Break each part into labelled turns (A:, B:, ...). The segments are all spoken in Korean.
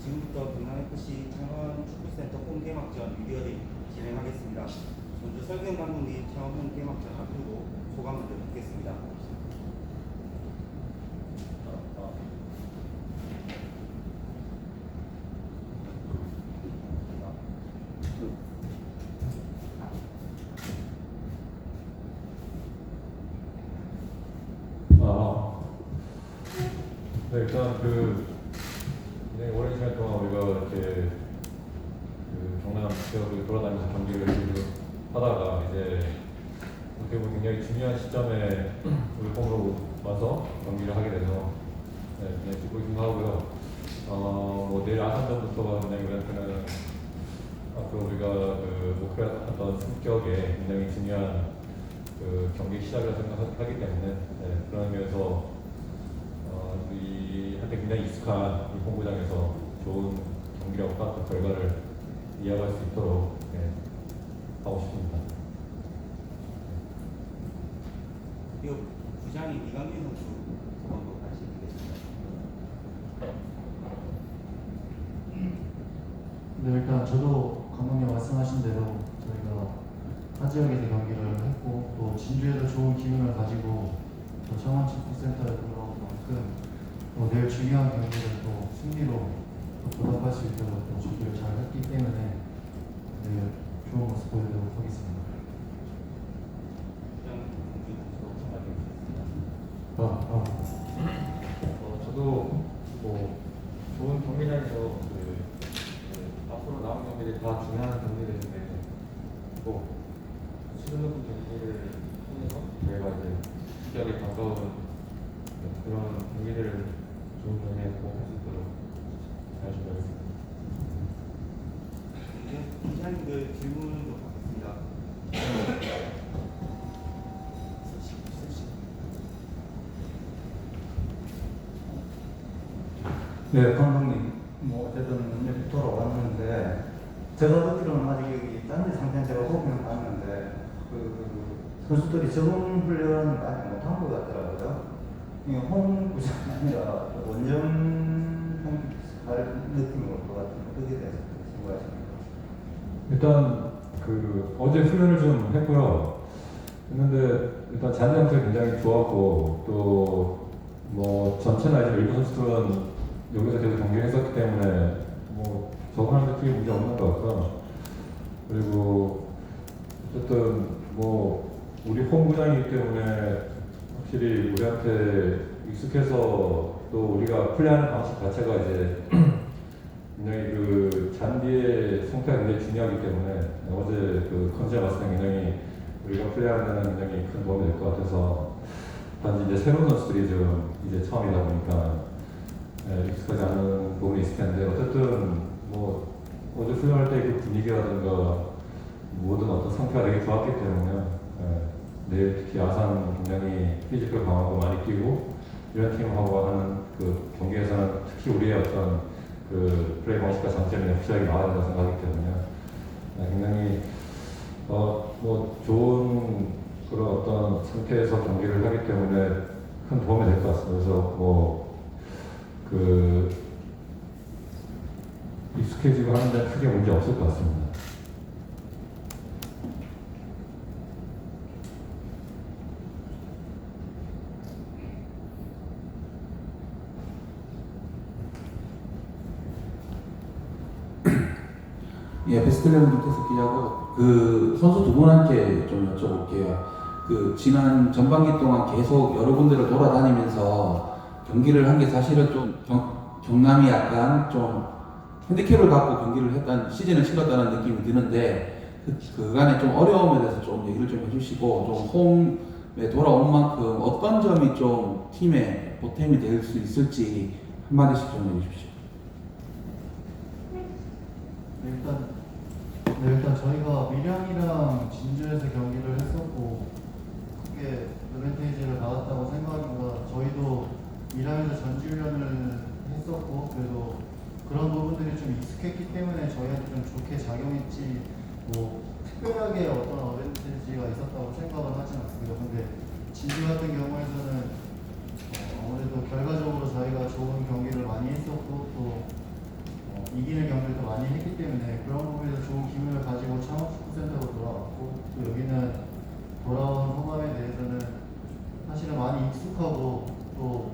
A: 지금부터 경남FC 창원 축구센터 홈개막전 미디어데이 진행하겠습니다. 먼저 설경 감독님 창원 홈개막전 앞두고 소감 먼저 듣겠습니다.
B: 네, 일단 굉장히 오랜 시간 동안 우리가 이렇게 경남 지역을 돌아다니면서 경기를 하다가 이제 어떻게 보면 굉장히 중요한 시점에 우리 홈으로 와서 경기를 하게 돼서 굉장히 기쁘게 생각하고요. 뭐 내일 아산전부터가 굉장히 우리한테는 앞으로 우리가 목표했던 성격에 굉장히 중요한 경기 시작이라 생각하기 때문에 그런 의미에서 우리한테 굉장히 익숙한 이 홈구장에서 좋은 경기력과 또 결과를 이어갈 수 있도록 하고 싶습니다.
A: 그리고 부장이 이강민 선수 소감도 다시 듣겠습니다.
C: 네, 일단 저도 감독님 말씀하신 대로 저희가 타 지역에서 경기를 했고 또 진주에서 좋은 기운을 가지고 또 창원 축구센터에 돌아온 만큼 또 내일 중요한 경기를 또 승리로 또 보답할 수 있도록 또 준비를 잘 했기 때문에 내일 좋은 모습 보여드리도록 하겠습니다.
B: 저도 뭐 좋은 경기장에서 앞으로 남은 경기들이 다 중요한 경기들인데 또 수능 높은 경기를 통해서 저희가 이제 지역에 가까운 그런 경기들을 좋은 경기에 꼭 할 수 있도록 잘 준비하겠습니다.
A: 이제 기자님들 질문도 받겠습니다.
D: 네, 감독님, 뭐 어쨌든 여기 돌아왔는데 제가 듣기로는 아직 여기 딴지 상태는 제가 보면 봤는데 선수들이 적응 훈련을 아직 못한 것 같더라고요. 홈 구장이 아니라 원정 할 느낌이 올 것 같은데 어떻게 대해서 생각하십니까?
B: 일단 어제 훈련을 좀 했고요. 했는데 일단 잔디 상태 굉장히 좋았고 또 뭐 전체나 이제 일부 선수들은 여기서 계속 경기를 했었기 때문에 뭐 적응하는 데 크게 문제 없는 것 같고요. 그리고 어쨌든 뭐 우리 홈구장이기 때문에 확실히 우리한테 익숙해서 또 우리가 플레이하는 방식 자체가 이제 굉장히 잔디의 상태가 굉장히 중요하기 때문에 어제 컨디션 봤을 때 굉장히 우리가 플레이하는 데는 굉장히 큰 도움이 될 것 같아서 단지 이제 새로운 선수들이 좀 이제 처음이다 보니까 익숙하지 않은 부분이 있을 텐데 어쨌든 뭐 어제 훈련할 때 그 분위기라든가 모든 어떤 상태가 되게 좋았기 때문에 내일 특히 아산 굉장히 피지컬 강하고 많이 뛰고 이런 팀하고 하는 경기에서는 특히 우리의 어떤 플레이 방식과 장점이 확실하게 나와야 된다고 생각하기 때문에 굉장히 뭐 좋은 그런 어떤 상태에서 경기를 하기 때문에 큰 도움이 될 것 같습니다. 그래서 뭐 익숙해지고 하는 데 크게 문제 없을 것 같습니다.
E: 예, 베스트레온 김태석 기자고 선수 두 분한테 좀 여쭤볼게요. 지난 전반기 동안 계속 여러 군데를 돌아다니면서 경기를 한 게 사실은 좀 경남이 약간 좀 핸디캡을 갖고 경기를 했던 시즌을 치렀다는 느낌이 드는데 그간의 좀 어려움에 대해서 좀 얘기를 좀 해주시고 좀 홈에 돌아온 만큼 어떤 점이 좀 팀의 보탬이 될 수 있을지 한마디씩 좀 해주십시오.
C: 일단 저희가 밀양이랑 진주에서 경기를 했었고 크게 어드밴티지를 받았다고 생각하기보다 저희도 밀양에서 전지훈련을 했었고 그래도 그런 부분들이 좀 익숙했기 때문에 저희한테 좀 좋게 작용했지 뭐 특별하게 어떤 어드밴티지가 있었다고 생각은 하진 않습니다. 근데 진주 같은 경우에서는 아무래도 결과적으로 저희가 좋은 경기를 많이 했었고 또 축구센터로 돌아왔고 또 여기는 돌아온 소감에 대해서는 사실은 많이 익숙하고 또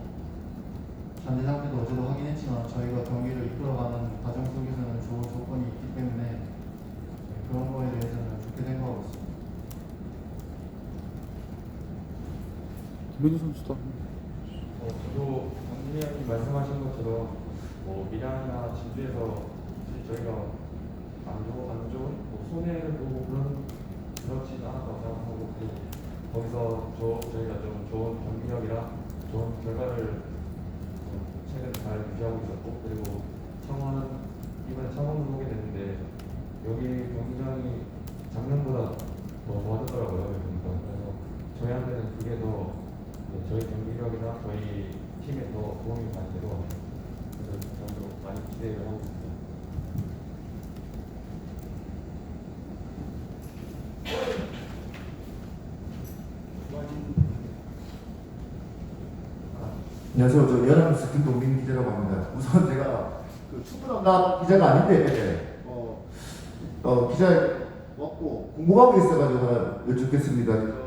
C: 잔디 상태도 어제도 확인했지만 저희가 경기를 이끌어가는 과정 속에서는 좋은 조건이 있기 때문에 그런 거에 대해서는 좋게 생각하고 있습니다.
E: 김현주 선수도
F: 저도 강진이 형이 말씀하신 것처럼 밀양이나 진주에서 사실 저희가 안 좋은 손해를 보고 그렇진 않았다고 생각하고 그리고 거기서 저희가 좀 좋은 경기력이랑 좋은 결과를 최근 잘 유지하고 있었고 그리고 이번에 창원을 오게 됐는데 여기 경기장이 작년보다 더 좋아졌더라고요. 보니까 그래서 저희한테는 그게 더 저희 경기력이나 저희 팀에 더 도움이 많이 되고 그래서 저도 많이 기대를 하고 있습니다.
G: 안녕하세요. 저 연합뉴스 김동민 기자라고 합니다. 우선 제가 그 축구 담당 기자가 아닌데 기자 왔고 궁금한 게 있어가지고 하나 여쭙겠습니다.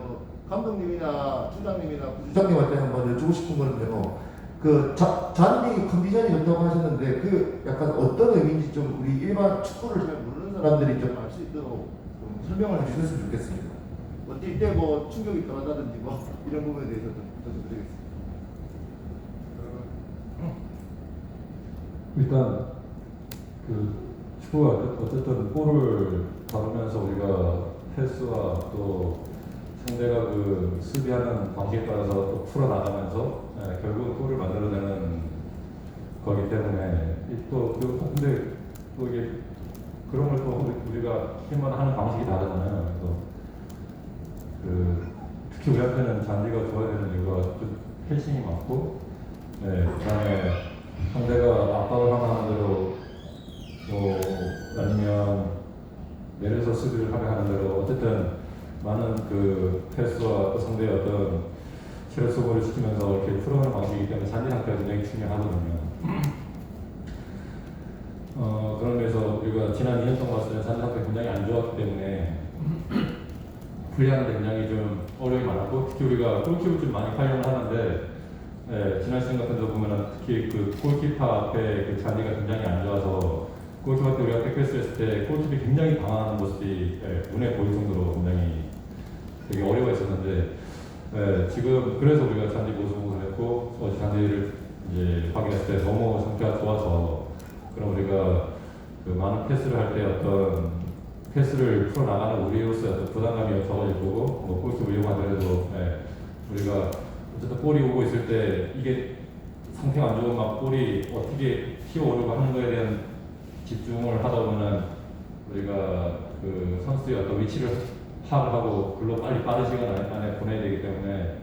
G: 감독님이나 주장님이나 부주장님한테 한번 여쭈고 싶은 거는요. 그 잔디 컨디션이 좋다고 하셨는데 그 약간 어떤 의미인지 좀 우리 일반 축구를 잘 모르는 사람들이 좀 알 수 있도록 좀 설명을 해주셨으면 좋겠습니다. 뛸 때 뭐 충격이 덜하다든지 뭐 이런 부분에 대해서 좀 부탁드리겠습니다.
B: 일단 그 축구가 어쨌든 볼을 다루면서 우리가 패스와 또 상대가 그 수비하는 방식에 따라서 또 풀어나가면서 결국 골을 만들어내는 거기 때문에 근데 또 이게 그런 걸 또 우리가 팀마다 하는 방식이 다르잖아요. 그래서 특히 우리한테는 잔디가 좋아야 되는 이유가 좀 패싱이 많고, 그다음에 상대가 압박을 하는 대로 아니면 내려서 수비를 하는 대로 어쨌든 많은 그 패스와 또 상대의 어떤 체력 소모를 시키면서 이렇게 풀어가는 방식이기 때문에 잔디 상태가 굉장히 중요하거든요. 그런 면에서 우리가 지난 2년 동안 봤을 때 잔디 상태가 굉장히 안 좋았기 때문에 플레이하는데 굉장히 좀 어려움이 많았고 특히 우리가 골키퍼를 좀 많이 활용을 하는데 지난 시즌 같은 데 보면은 특히 그 골키퍼 앞에 그 잔디가 굉장히 안 좋아서 골키퍼 때 우리가 백패스 했을 때 골키퍼이 굉장히 당황하는 모습이 눈에 보일 정도로 굉장히 되게 어려워했었는데 지금 그래서 우리가 잔디 모습을 했고 어제 잔디를 이제 확인했을 때 너무 상태가 좋아서 그럼 우리가 그 많은 패스를 할 때 어떤 패스를 풀어나가는 우리로서의 어떤 부담감이 적어질 거고 뭐 골키퍼 이용하더라도 우리가 어쨌든 볼이 오고 있을 때 이게 상태가 안 좋은 막 볼이 어떻게 튀어오르고 하는 거에 대한 집중을 하다 보면은 우리가 그 선수의 어떤 위치를 파악을 하고 글로 빨리 빠른 시간 안에 보내야 되기 때문에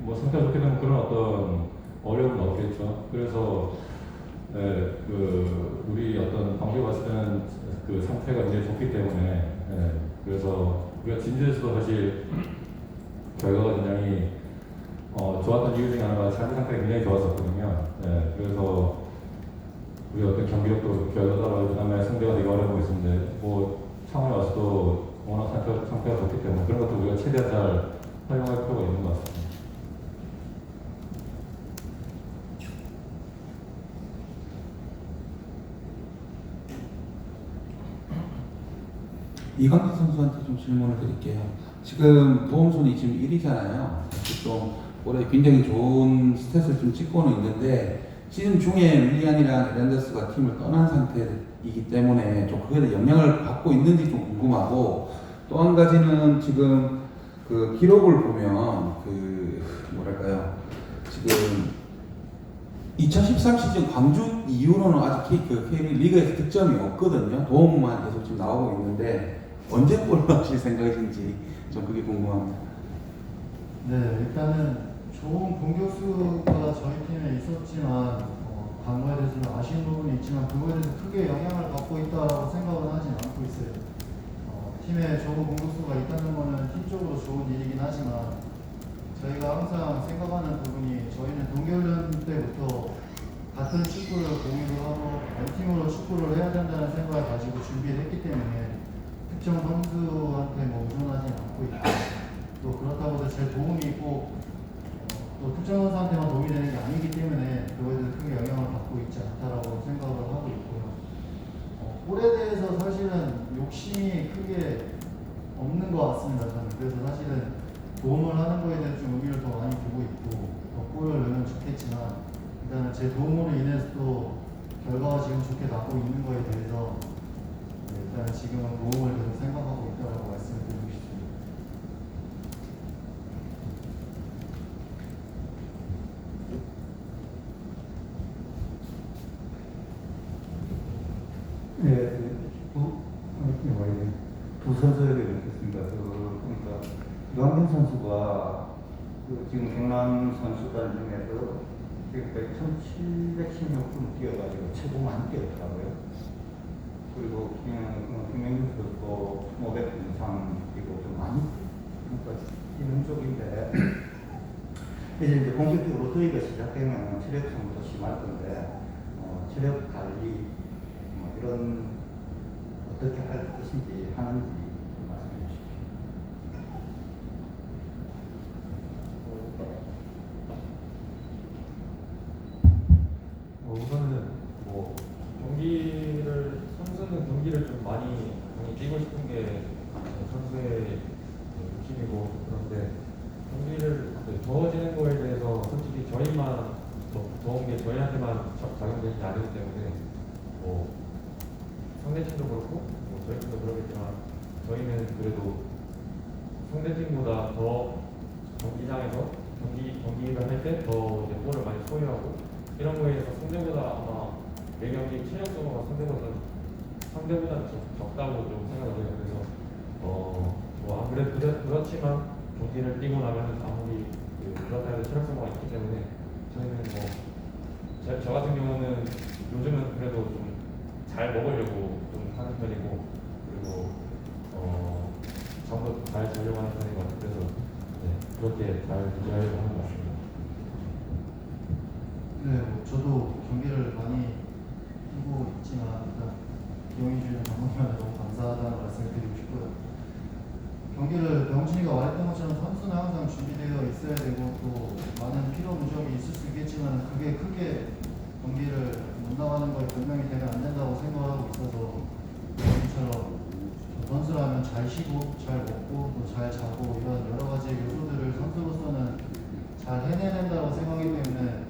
B: 뭐 상태가 좋게 되면 그런 어떤 어려움은 없겠죠. 그래서 그 우리 어떤 방식을 봤을 때는 그 상태가 굉장히 좋기 때문에 그래서 우리가 진주에서도 사실 결과가 굉장히 좋았던 이유 중에 하나가 잔디 상태가 굉장히 좋았었거든요. 그래서 우리 어떤 경기력도 결과 따라 그다음에 상대가 되게 어려워 있었는데 뭐 창원에 와서도 워낙 상태가 좋기 때문에 그런 것도 우리가 최대한 잘 활용할 필요가 있는 것 같습니다.
E: 이강진 선수한테 좀 질문을 드릴게요. 지금 도움순위 지금 1위잖아요. 좀 올해 굉장히 좋은 스탯을 좀 찍고는 있는데 시즌 중에 윌리안이랑 에란데스가 팀을 떠난 상태이기 때문에 좀 그에 대한 영향을 받고 있는지 좀 궁금하고 또 한 가지는 지금 그 기록을 보면 그 뭐랄까요 지금 2013 시즌 광주 이후로는 아직 K리그에서 득점이 없거든요. 도움만 계속 지금 나오고 있는데 언제 골 넣으실 생각이신지 좀 그게 궁금합니다.
C: 네, 일단은 좋은 공격수가 저희 팀에 있었지만 강호에 대해서 좀 아쉬운 부분이 있지만 그거에 대해서 크게 영향을 받고 있다고 생각은 하진 않고 있어요. 팀에 좋은 공격수가 있다는 것은 팀적으로 좋은 일이긴 하지만 저희가 항상 생각하는 부분이 저희는 동계훈련 때부터 같은 축구를 공유를 하고 원팀으로 축구를 해야 된다는 생각을 가지고 준비를 했기 때문에 특정 선수한테 뭐 의존하지 않고 있고 또 그렇다고 해서 제 도움이 꼭 또 특정 선수한테만 도움이 되는 게 아니기 때문에 그거에 대해서 크게 영향을 받고 있지 않다라고 생각을 하고 있고요. 볼에 대해서 사실은 욕심이 크게 없는 것 같습니다. 저는 그래서 사실은 도움을 하는 거에 대해서 좀 의미를 더 많이 두고 있고 더 골을 넣으면 좋겠지만 일단은 제 도움으로 인해서 또 결과가 지금 좋게 나고 있는 거에 대해서 일단 지금은 도움을 계속 생각하고 있다고 말씀을 드리고 싶습니다.
D: 네, 두 선수에게 묻겠습니다. 그러니까 유한빈 선수가 지금 경남 선수단 중에서 1,716분 뛰어가지고 최고 많이 뛰었더라고요. 그리고 김명준 선수도 500분 이상 뛰고 좀 많이 그러니까 뛰는 쪽인데 이제 본격적으로 더위가 시작되면 체력성도 심할 건데 체력 관리 이런 어떻게 할 것인지 하는지 말씀해 주십시오.
F: 우선은 뭐 선수는 경기를 좀 많이 뛰고 싶은 게 선수의 욕심이고 그런데 경기를 더워지는 거에 대해서 솔직히 저희만 더운 게 저희한테만 작용되는 게 아니기 때문에 상대팀도 그렇고 저희도 그러겠지만 저희는 그래도 상대팀보다 더 경기장에서 경기를 할 때 더 볼을 많이 소유하고 이런 거에 대해서 상대보다 아마 매 경기 체력 소모가 상대보다 적다고 좀 생각을 해요. 그래서 뭐 아무래도 그렇지만 경기를 뛰고 나면 아무리 그렇다 해도 체력 소모가 있기 때문에 저희는 저 같은 경우는 요즘은 그래도 좀 잘 먹으려고 좀 하는 편이고 그리고 잠도 잘 자려고 하는 편인 것 같아요. 그래서 그렇게 잘 유지하려고 하는 것 같습니다.
C: 네, 저도 경기를 많이 뛰고 있지만 일단 기용해 주는 감독님한테 너무 감사하다는 말씀을 드리고 싶고요. 경기를 병진이가 말했던 것처럼 선수는 항상 준비되어 있어야 되고 또 많은 피로 누적이 있을 수 있겠지만 그게 크게 경기를 못 나가는 거에 변명이 되면 안 된다고 생각하고 있어서 지금처럼 선수라면 잘 쉬고 잘 먹고 또 잘 자고 이런 여러 가지 요소들을 선수로서는 잘 해내낸다고 생각하기 때문에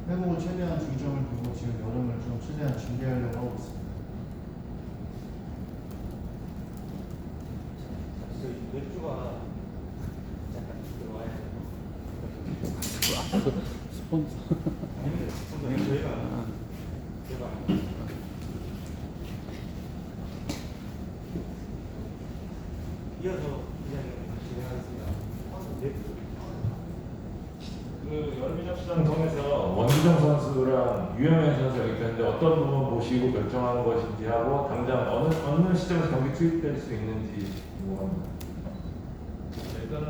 C: 회복을 최대한 중점을 두고 지금 여름을 좀 최대한 준비하려고 하고 있습니다.
A: 맥주가 약간 들어와야 아닙니다. 저희가 이어서 이야기 진행하겠습니다.
H: 그 여름이적 시장 통해서 원기정 선수랑 유영현 선수가 있는데 어떤 부분 보시고 결정한 것인지 하고 당장 어느 시점에서 경기 투입될 수 있는지 궁금합니다.
B: 일단은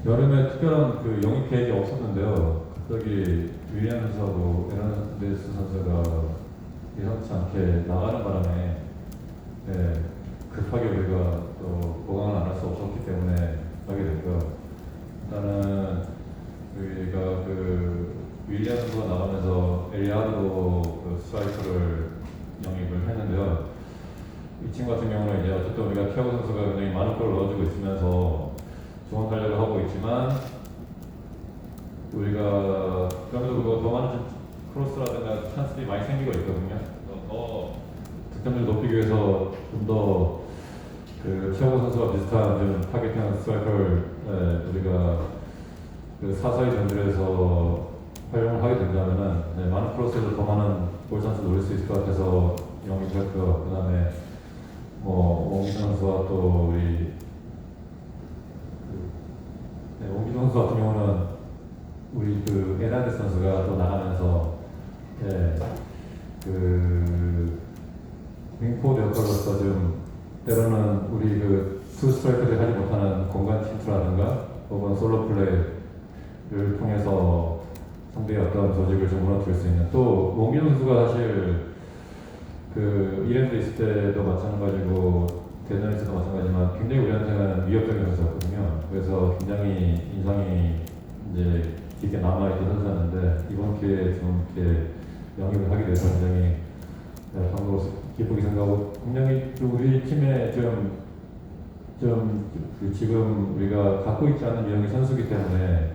B: 여름에 특별한 영입 계획이 없었는데요. 갑자기 윌리엄 선수하고 에르난데스 선수가 예상치 않게 나가는 바람에 급하게 우리가 또 보강을 안 할 수 없었기 때문에 하게 됐고요. 일단은 우리가 윌리엄 선수가 나가면서 엘리아드로 스트라이커를 영입을 했는데요. 이 친구 같은 경우는 이제 어쨌든 우리가 티아고 선수가 굉장히 많은 골을 넣어주고 있으면서 좋은 활약을 하고 있지만 우리가 그러면서 더 많은 크로스라든가 찬스들이 많이 생기고 있거든요. 더 득점을 높이기 위해서 좀 더 티아고 선수와 비슷한 좀 타겟형 스트라이커를 우리가 사사의 전술에서 활용을 하게 된다면은 많은 크로스에서 더 많은 골 찬스를 노릴 수 있을 것 같아서 영입했고요. 그 다음에 원기 선수와 또 우리 원기 선수 같은 경우는 우리 에르난데스 선수가 또 나가면서 윙포드 역할로서 좀 때로는 우리 투 스트라이커들이 하지 못하는 공간 침투라든가 혹은 솔로 플레이를 통해서 상대의 어떤 조직을 좀 무너뜨릴 수 있는 또 원기 선수가 사실 그 이랜드 있을 때도 마찬가지고 대전에서도 마찬가지지만 굉장히 우리한테는 위협적인 선수였거든요. 그래서 굉장히 인상이 이제 깊게 남아있던 선수였는데 이번 기회에 좀 이렇게 영입을 하게 돼서 굉장히 감독으로서 기쁘게 생각하고 굉장히 또 우리 팀에 그 지금 우리가 갖고 있지 않은 유형의 선수이기 때문에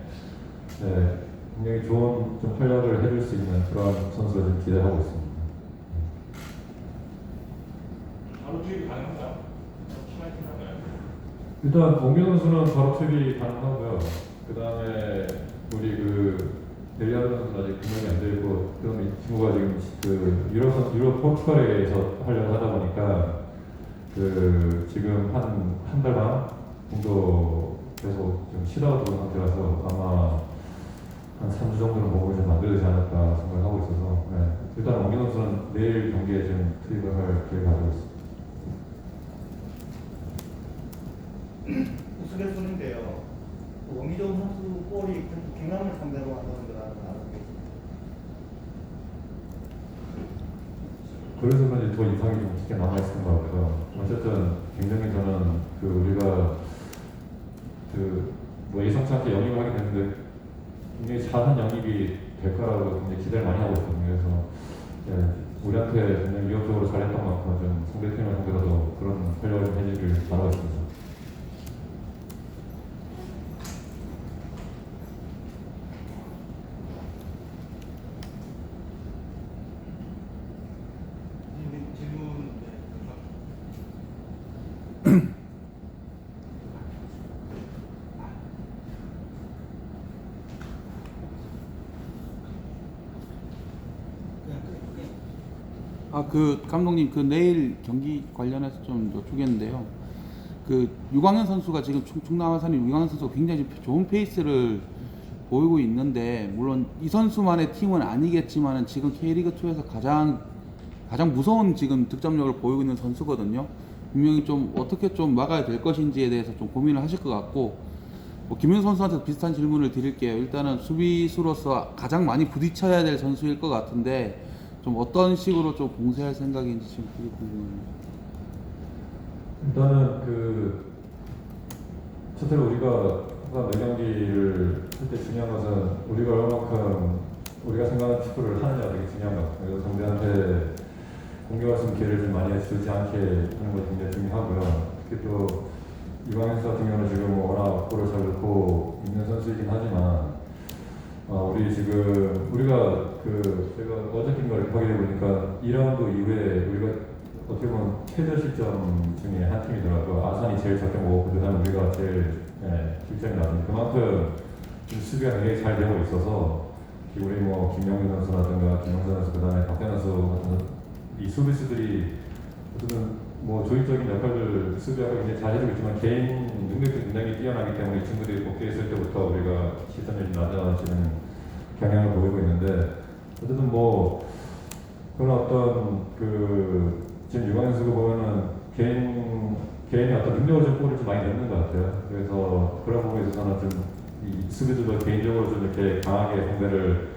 B: 굉장히 좋은 좀 활약을 해줄 수 있는 그런 선수를 좀 기대하고 있습니다.
H: 바로 투입이 가능한가요? 심하게 생각나요?
B: 일단 공규 선수는 바로 투입이 가능하고요. 그 다음에 우리 그 델리아르 선수는 아직 등록이 안 되고 그다음에 이 친구가 지금 그 유럽 포르투갈에서 하려고 하다 보니까 그 지금 한 달 반 정도 계속 좀 쉬다가 들어온 상태라서 아마 한 3주 정도는 몸을 좀 만들지 않을까 생각하고 있어서 일단 원기 선수는 내일 경기에 좀 투입을 할 계획을 가지고 있습니다.
D: 우스갯소리인데요. 원기종 선수 골이 경남을 상대로 한다는 걸 알고 계십니다.
B: 그래서 그런지 더 인상이 좀 깊게 남아있었던 것 같고요. 어쨌든 굉장히 저는 그 우리가 그 뭐 예상치 않게 영입을 하게 됐는데 굉장히 잘한 영입이 될 거라고 굉장히 기대를 많이 하고 있거든요. 그래서 우리한테 굉장히 위협적으로 잘했던 만큼 좀 상대팀을 상대로도 그런 활약을 좀 해주길 바라고 있습니다.
A: 질문.
E: 그 감독님 그 내일 경기 관련해서 좀 여쭈겠는데요. 그 유광현 선수가 지금 충남 아산의 유광현 선수가 굉장히 좋은 페이스를 보이고 있는데 물론 이 선수만의 팀은 아니겠지만은 지금 K리그 2에서 가장 무서운 지금 득점력을 보이고 있는 선수거든요. 분명히 좀 어떻게 좀 막아야 될 것인지에 대해서 좀 고민을 하실 것 같고 뭐 김윤 선수한테 비슷한 질문을 드릴게요. 일단은 수비수로서 가장 많이 부딪혀야 될 선수일 것 같은데 좀 어떤 식으로 좀 봉쇄할 생각인지 지금 되게 궁금합니다.
B: 일단은 그 첫째로 우리가 항상 내 경기를 할 때 중요한 것은 우리가 얼마만큼 우리가 생각하는 축구를 하느냐가 되게 중요한 것 같아요. 그래서 상대한테 공격할 수 있는 기회를 좀 많이 주지 않게 하는 것이 굉장히 중요하고요. 특히 또 이광현 선수 같은 경우는 지금 워낙 골을 잘 넣고 있는 선수이긴 하지만 우리 지금 우리가 그 제가 어저께 걸 보게 되보니까 2라운드 이후에 우리가 어떻게 보면 최저 실점 중에 한 팀이더라고요. 아산이 제일 적게 먹었고 그다음에 우리가 제일 실점이 나왔는데 그만큼 수비가 굉장히 잘 되고 있어서 우리 뭐 김영균 선수라든가 김영선 선수 그다음에 박대현 선수 같은 이 수비수들이 어쨌든 뭐 조직적인 역할을 수비하고 굉장히 잘해주고 있지만 개인 능력도 굉장히 뛰어나기 때문에 이 친구들이 복귀했을 때부터 우리가 실점률이 낮아지는 경향을 보이고 있는데 어쨌든 뭐 그런 어떤 그 지금 유광현 선수가 보면은 개인의 어떤 능력을 좀 골을 좀 많이 넣는 것 같아요. 그래서 그런 부분에 있어서는 좀 이 수비들도 개인적으로 좀 이렇게 강하게 상대를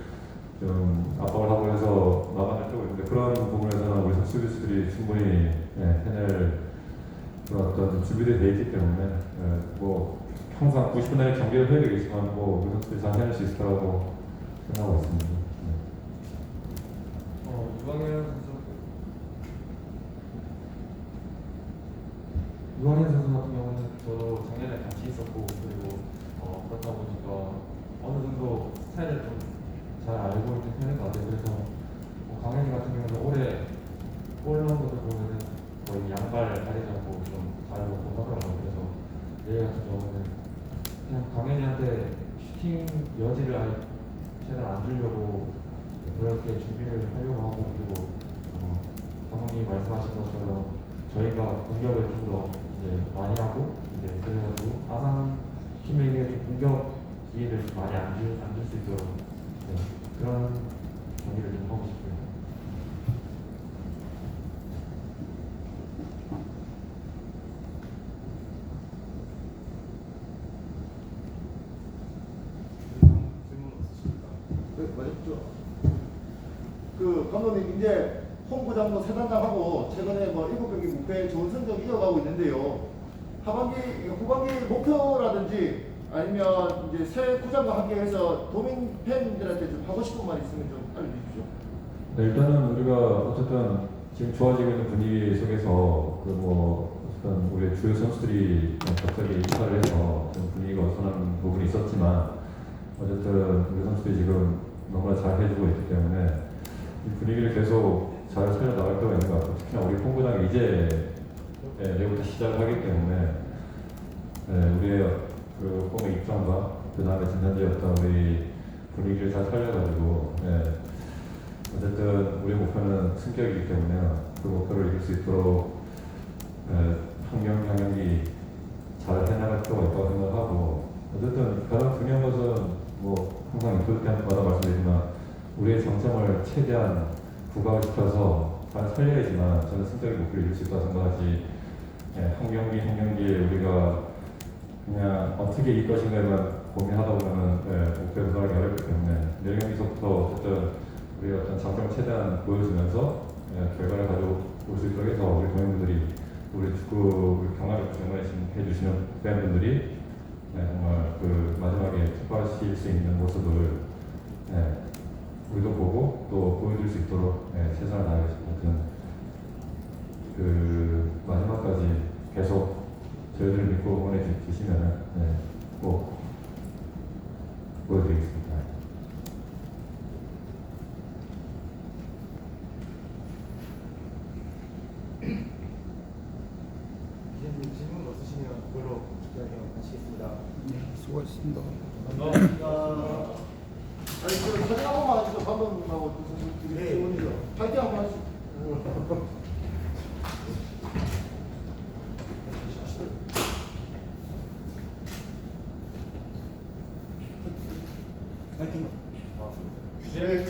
B: 좀 압박을 하고 해서 막아낼 필요가 있는데 그런 부분에서는 우리 수비수들이 충분히 해낼 그런 어떤 준비들이 돼 있기 때문에 뭐 항상 90분 내에 경기를 해야 되겠지만 뭐 우리 선수들이 잘 해낼 수 있을 거라고 생각하고 있습니다.
F: 유광현 선수 같은 경우는 저도 작년에 같이 있었고 그리고 그렇다 보니까 어느 정도 스타일을 좀 잘 알고 있는 편인 것 같아요. 그래서 강현이 같은 경우는 올해 골 넣은 것을 보면은 거의 양발 다리 잡고 좀 잘하고 하더라고요. 그래서 내일 같은 경우는 그냥 강현이한테 슈팅 여지를 아예 최대한 안 주려고 그렇게 준비를 하려고 하고 그리고 감독님이 말씀하신 것처럼 저희가 공격을 좀 더 많이 하고 그래가지고 아산 팀에게 공격 기회를 좀 많이 안 줄 수 있도록 그런 경기를 좀 하고 싶어요.
A: 질문 없으십니까?
G: 네, 맞았죠. 그 감독님 이제 홈구장도 3단장하고 최근에 뭐 7경기 무패 좋은 성적 이어가고 있는데요. 후반기 목표라든지 아니면 이제 새 구장과 함께해서 도민 팬들한테 좀 하고 싶은 말 있으면 좀 알려주십시오.
B: 네, 일단은 우리가 어쨌든 지금 좋아지고 있는 분위기 속에서 그 뭐 어떤 우리 주요 선수들이 갑자기 이탈을 해서 좀 분위기가 어선한 부분이 있었지만 어쨌든 우리 선수들이 지금 너무나 잘 해주고 있기 때문에 이 분위기를 계속 잘 살려 나갈 필요가 있는 것 같고 특히나 우리 홈구장이 이제 내일부터 시작을 하기 때문에 우리의 그 홈의 입장과 그 다음에 지난주였던 우리 분위기를 잘 살려가지고 어쨌든 우리 목표는 승격이기 때문에 그 목표를 이룰 수 있도록 한 경기 한 경기 잘 해나갈 필요가 있다고 생각하고 어쨌든 가장 중요한 것은 뭐 항상 인터뷰 때마다 말씀드리지만 우리의 장점을 최대한 부각시켜서 잘 살려야지만 저는 승격의 목표를 이룰 수 있다고 생각하지 한 경기 한 경기에 우리가 그냥 어떻게 이길 것인가에만 고민하다 보면은 목표에 도달하기 어렵기 때문에 내일 경기서부터 어쨌든 우리가 어떤 장점을 최대한 보여주면서 결과를 가져올 수 있도록 해서 우리 동행분들이 우리 축구 경기를 응원해 주시는 팬분들이 정말 그 마지막에 축구하실 수 있는 모습을 우리도 보고 또 보여줄 수 있도록 최선을 다하겠습니다. 그 마지막까지 계속 저희를 믿고 응원해 주시면 꼭 보여드리겠습니다.
A: 기자님 질문 없으시면 그걸로 이야기 마치겠습니다.
E: 수고하셨습니다.
G: 아니 그 사진 한 번만 하시죠. 감독님하고
A: 네.
G: 파이팅 한번 하시죠.
A: 파이팅.
G: 네.